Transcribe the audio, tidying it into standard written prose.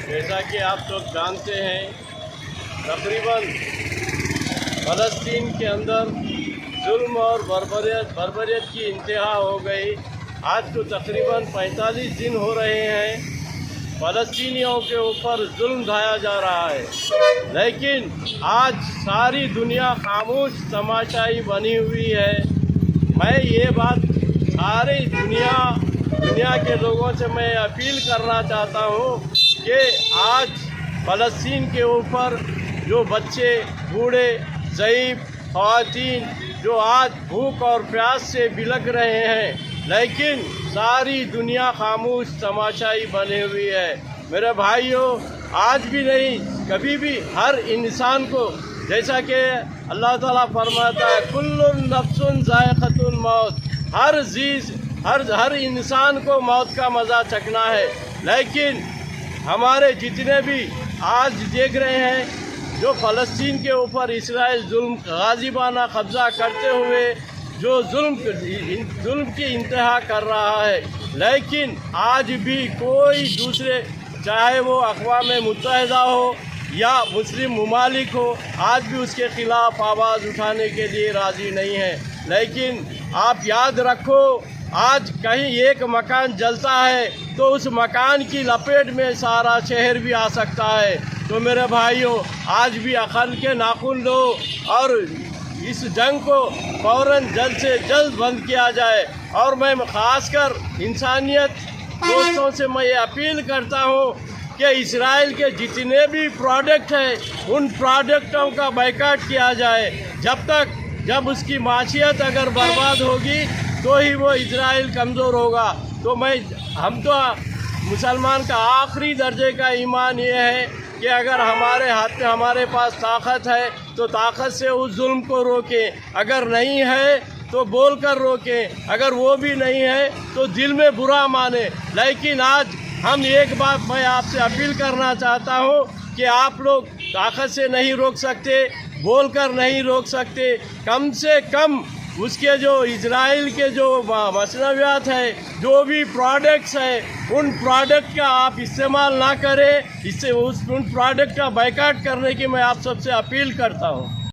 جیسا کہ آپ لوگ جانتے ہیں تقریباً فلسطین کے اندر ظلم اور بربریت کی انتہا ہو گئی۔ آج تو تقریباً 45 دن ہو رہے ہیں فلسطینیوں کے اوپر ظلم ڈھایا جا رہا ہے، لیکن آج ساری دنیا خاموش تماشائی بنی ہوئی ہے۔ میں یہ بات ساری دنیا کے لوگوں سے میں اپیل کرنا چاہتا ہوں کہ آج فلسطین کے اوپر جو بچے، بوڑھے، ضعیف، خواتین جو آج بھوک اور پیاس سے بلک رہے ہیں، لیکن ساری دنیا خاموش تماشائی بنی ہوئی ہے۔ میرے بھائیوں، آج بھی نہیں، کبھی بھی ہر انسان کو، جیسا کہ اللہ تعالیٰ فرماتا ہے کل نفس ذائقۃ الموت، ہر انسان کو موت کا مزہ چکھنا ہے، لیکن ہمارے جتنے بھی آج دیکھ رہے ہیں جو فلسطین کے اوپر اسرائیل غازبانہ قبضہ کرتے ہوئے جو ظلم کی انتہا کر رہا ہے، لیکن آج بھی کوئی دوسرے، چاہے وہ اقوام متحدہ ہو یا مسلم ممالک ہو، آج بھی اس کے خلاف آواز اٹھانے کے لیے راضی نہیں ہے۔ لیکن آپ یاد رکھو، آج کہیں ایک مکان جلتا ہے تو اس مکان کی لپیٹ میں سارا شہر بھی آ سکتا ہے۔ تو میرے بھائیوں، آج بھی عقل کے ناخن لو اور اس جنگ کو فوراً جلد سے جلد بند کیا جائے۔ اور میں خاص کر انسانیت دوستوں سے میں یہ اپیل کرتا ہوں کہ اسرائیل کے جتنے بھی پروڈکٹ ہیں ان پروڈکٹوں کا بائیکاٹ کیا جائے، جب اس کی معیشت اگر برباد ہوگی تو ہی وہ اسرائیل کمزور ہوگا۔ تو ہم تو مسلمان کا آخری درجے کا ایمان یہ ہے کہ اگر ہمارے ہاتھ میں ہمارے پاس طاقت ہے تو طاقت سے اس ظلم کو روکیں، اگر نہیں ہے تو بول کر روکیں، اگر وہ بھی نہیں ہے تو دل میں برا مانیں۔ لیکن آج ہم ایک بات میں آپ سے اپیل کرنا چاہتا ہوں کہ آپ لوگ طاقت سے نہیں روک سکتے، بول کر نہیں روک سکتے، کم سے کم اس کے جو اسرائیل کے جو مصنوعات ہے، جو بھی پروڈکٹس ہیں، ان پروڈکٹ کا آپ استعمال نہ کریں، ان پروڈکٹ کا بائیکاٹ کرنے کی میں آپ سب سے اپیل کرتا ہوں۔